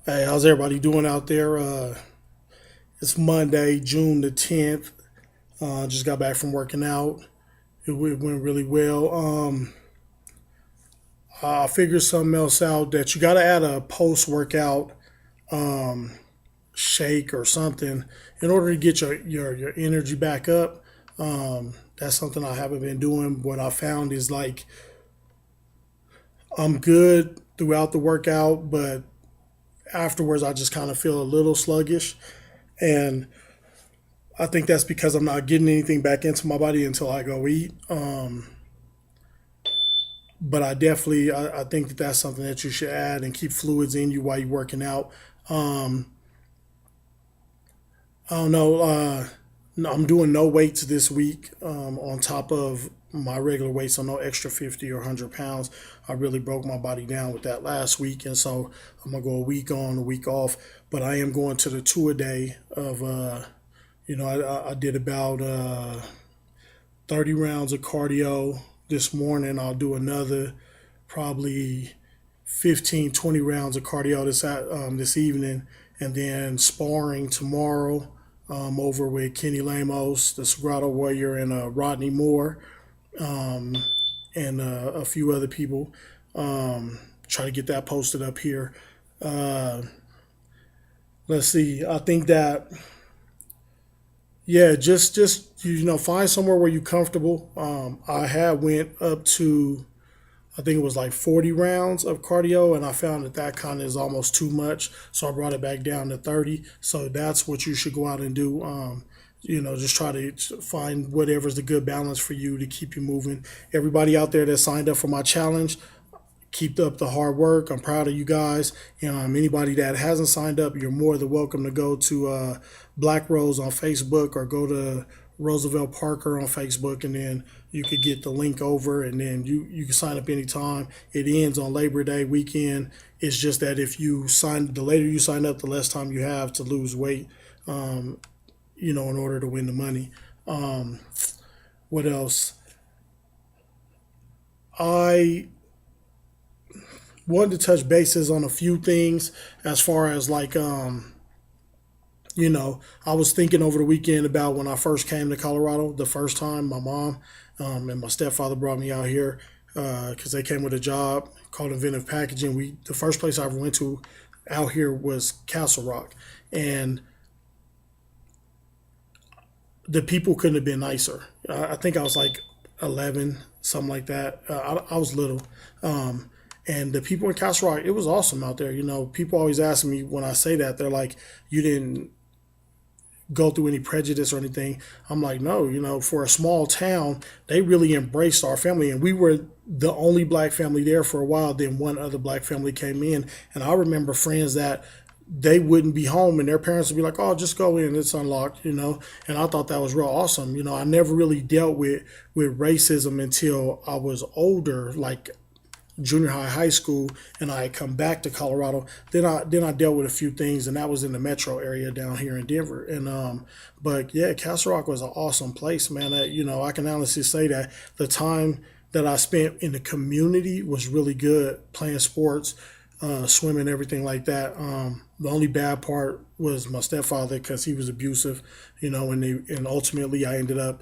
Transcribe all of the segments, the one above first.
Hey, how's everybody doing out there? It's Monday, June the 10th. Just got back from working out. It went really well. I figured something else out that you got to add a post workout shake or something in order to get your energy back up. That's something I haven't been doing. What I found is like I'm good throughout the workout, but afterwards I just kind of feel a little sluggish. And I think that's because I'm not getting anything back into my body until I go eat. But I think that that's something that you should add and keep fluids in you while you're working out. Um, I don't know. No, I'm doing no weights this week on top of my regular weights, so no extra 50 or 100 pounds. I really broke my body down with that last week, and so I'm gonna go a week on, a week off. But I am going to the two a day of I did about 30 rounds of cardio this morning. I'll do another probably 15, 20 rounds of cardio this evening, and then sparring tomorrow over with Kenny Lamos, the Sagrado Warrior, and Rodney Moore, and a few other people. Try to get that posted up here. Uh, let's see. I think that yeah, just find somewhere where you're comfortable. I had went up to I think it was like 40 rounds of cardio, and I found that that kind of is almost too much. So I brought it back down to 30. So that's what you should go out and do. Just try to find whatever's the good balance for you to keep you moving. Everybody out there that signed up for my challenge, keep up the hard work. I'm proud of you guys. Anybody that hasn't signed up, you're more than welcome to go to Black Rose on Facebook or go to Roosevelt Parker on Facebook, and then you could get the link over, and then you can sign up anytime. It ends on Labor Day weekend. It's just that if you sign, the later you sign up, the less time you have to lose weight. In order to win the money. What else? I wanted to touch bases on a few things as far as I was thinking over the weekend about when I first came to Colorado the first time. My mom and my stepfather brought me out here because they came with a job called Inventive Packaging. The first place I ever went to out here was Castle Rock, and the people couldn't have been nicer. I think I was like 11, something like that. I was little. And the people in Castle Rock, it was awesome out there. People always ask me when I say that, they're like, you didn't go through any prejudice or anything. I'm like, no, for a small town, they really embraced our family. And we were the only black family there for a while. Then one other black family came in. And I remember friends that they wouldn't be home and their parents would be like, oh, just go in, it's unlocked. And I thought that was real awesome. I never really dealt with racism until I was older, like junior high, high school, and I had come back to Colorado. Then I dealt with a few things, and that was in the metro area down here in Denver. And but yeah, Castle Rock was an awesome place, man. I can honestly say that the time that I spent in the community was really good, playing sports, swimming, everything like that. The only bad part was my stepfather because he was abusive, and ultimately I ended up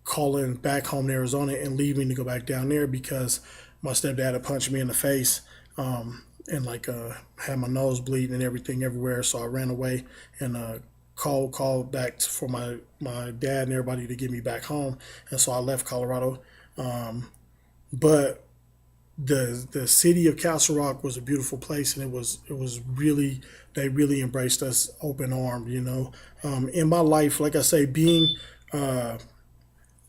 calling back home to Arizona and leaving to go back down there because my stepdad had punched me in the face, and had my nose bleeding and everything everywhere. So I ran away and called back for my dad and everybody to get me back home, and so I left Colorado. But the city of Castle Rock was a beautiful place, and it was really, they really embraced us open armed. In my life, like I say, being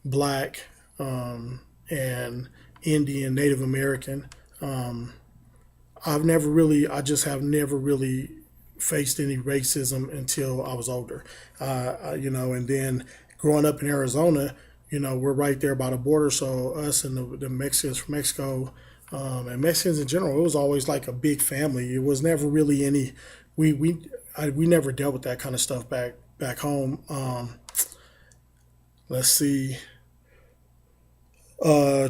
black, and Indian, Native American. I just have never really faced any racism until I was older. And then growing up in Arizona, we're right there by the border, so us and the Mexicans from Mexico, and Mexicans in general, it was always like a big family. It was never really any, we never dealt with that kind of stuff back home. Let's see.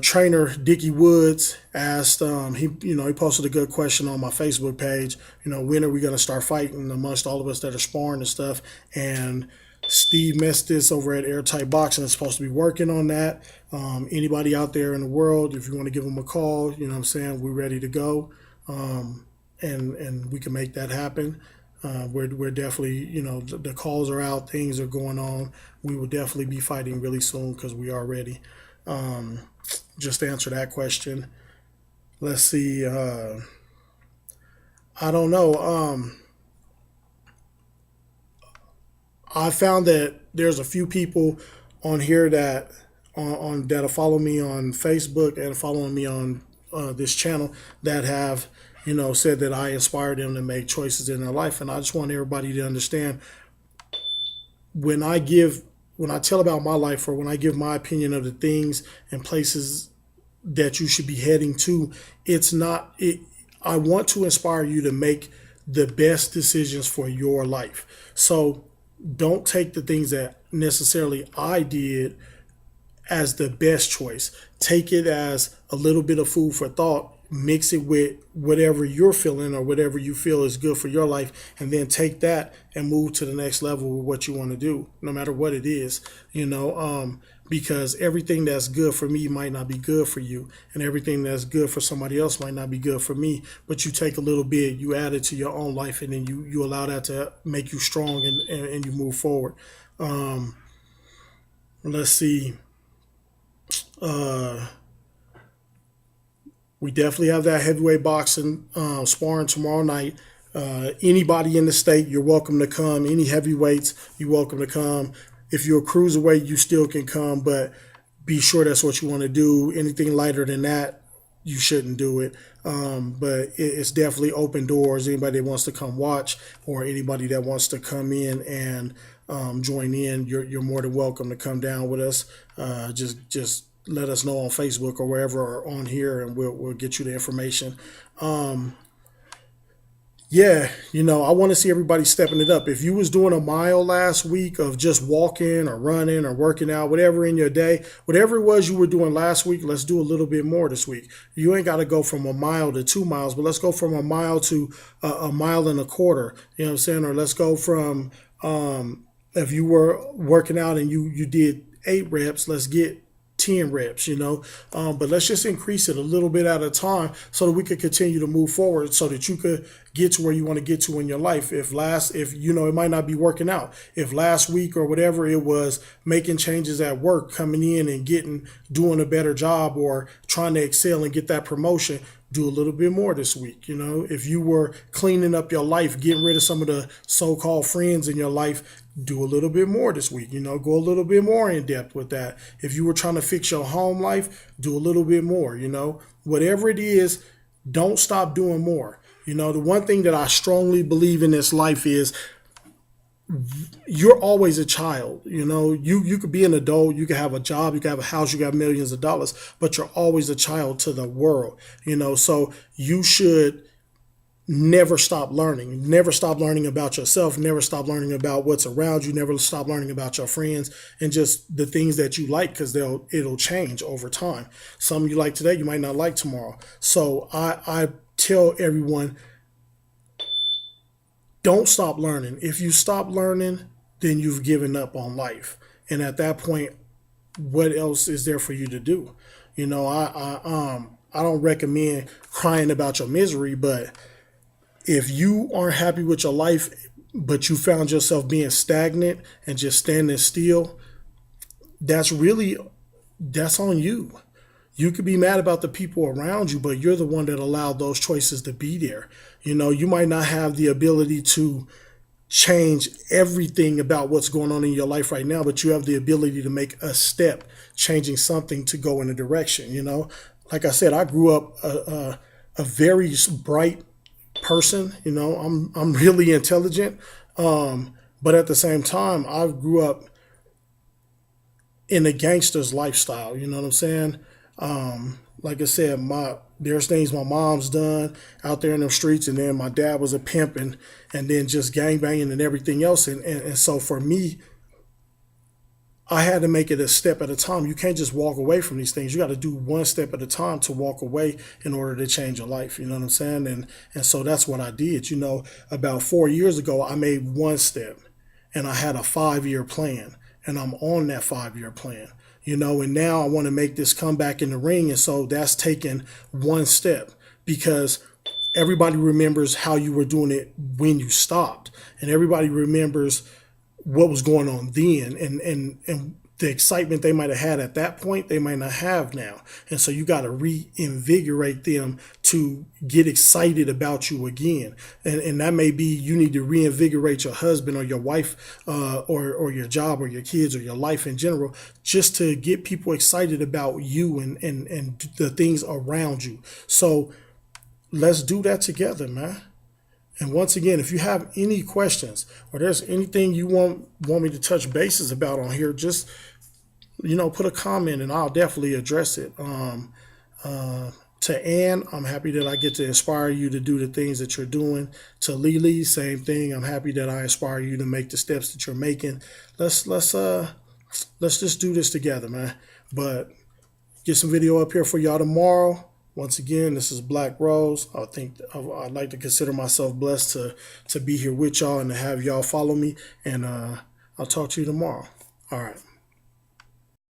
trainer Dickie Woods asked, he posted a good question on my Facebook page. When are we going to start fighting amongst all of us that are sparring and stuff? And Steve Mestis over at Airtight Boxing is supposed to be working on that. Anybody out there in the world, if you want to give them a call, you know what I'm saying, we're ready to go, and we can make that happen. We're definitely, the calls are out, things are going on. We will definitely be fighting really soon because we are ready. Just to answer that question, let's see. I don't know. I found that there's a few people on here that on that follow me on Facebook and following me on this channel that have said that I inspired them to make choices in their life, and I just want everybody to understand when I give when I tell about my life or when I give my opinion of the things and places that you should be heading to, it's not it. I want to inspire you to make the best decisions for your life. So don't take the things that necessarily I did as the best choice. Take it as a little bit of food for thought. Mix it with whatever you're feeling or whatever you feel is good for your life, and then take that and move to the next level with what you want to do, no matter what it is. Because everything that's good for me might not be good for you, and everything that's good for somebody else might not be good for me. But you take a little bit, you add it to your own life, and then you allow that to make you strong, and you move forward. Let's see. We definitely have that heavyweight boxing sparring tomorrow night. Anybody in the state, you're welcome to come. Any heavyweights, you're welcome to come. If you're a cruiserweight, you still can come, but be sure that's what you want to do. Anything lighter than that, you shouldn't do it. But it's definitely open doors. Anybody that wants to come watch or anybody that wants to come in and join in, you're more than welcome to come down with us. Just let us know on Facebook or wherever or on here, and we'll get you the information. Yeah, I want to see everybody stepping it up. If you was doing a mile last week of just walking or running or working out, whatever in your day, whatever it was you were doing last week, let's do a little bit more this week. You ain't got to go from a mile to 2 miles, but let's go from a mile to a mile and a quarter. You know what I'm saying? Or let's go from if you were working out and you did 8 reps, let's get 10 reps, but let's just increase it a little bit at a time so that we could continue to move forward so that you could get to where you want to get to in your life. If it might not be working out. If last week or whatever it was, making changes at work, coming in and doing a better job or trying to excel and get that promotion, do a little bit more this week. If you were cleaning up your life, getting rid of some of the so-called friends in your life, do a little bit more this week. Go a little bit more in depth with that. If you were trying to fix your home life, do a little bit more. Whatever it is, don't stop doing more. The one thing that I strongly believe in this life is you're always a child. You could be an adult, you could have a job, you could have a house, you got millions of dollars, but you're always a child to the world. So you should never stop learning. Never stop learning about yourself. Never stop learning about what's around you. Never stop learning about your friends and just the things that you like, because it'll change over time. Some you like today, you might not like tomorrow. So I tell everyone, don't stop learning. If you stop learning, then you've given up on life. And at that point, what else is there for you to do? I don't recommend crying about your misery, but if you aren't happy with your life, but you found yourself being stagnant and just standing still, that's on you. You could be mad about the people around you, but you're the one that allowed those choices to be there. You might not have the ability to change everything about what's going on in your life right now, but you have the ability to make a step, changing something to go in a direction. Like I said, I grew up a very bright person. I'm really intelligent, but at the same time, I grew up in a gangster's lifestyle. You know what I'm saying? Like I said, there's things my mom's done out there in the streets, and then my dad was a pimp, and then just gang banging and everything else. And so for me, I had to make it a step at a time. You can't just walk away from these things. You got to do one step at a time to walk away in order to change your life. You know what I'm saying? And so that's what I did. You know, about 4 years ago, I made one step, and I had a 5 year plan, and I'm on that 5 year plan. You know, and now I want to make this comeback in the ring, and so that's taking one step, because everybody remembers how you were doing it when you stopped, and everybody remembers what was going on then, and the excitement they might have had at that point they might not have now. And so you got to reinvigorate them to get excited about you again. And that may be you need to reinvigorate your husband or your wife, or your job or your kids or your life in general, just to get people excited about you and the things around you. So let's do that together, man. And once again, if you have any questions or there's anything you want me to touch bases about on here, just put a comment and I'll definitely address it. To Ann, I'm happy that I get to inspire you to do the things that you're doing. To Lily, same thing. I'm happy that I inspire you to make the steps that you're making. Let's just do this together, man. But get some video up here for y'all tomorrow. Once again, this is Black Rose. I think I'd like to consider myself blessed to be here with y'all and to have y'all follow me. And I'll talk to you tomorrow. All right.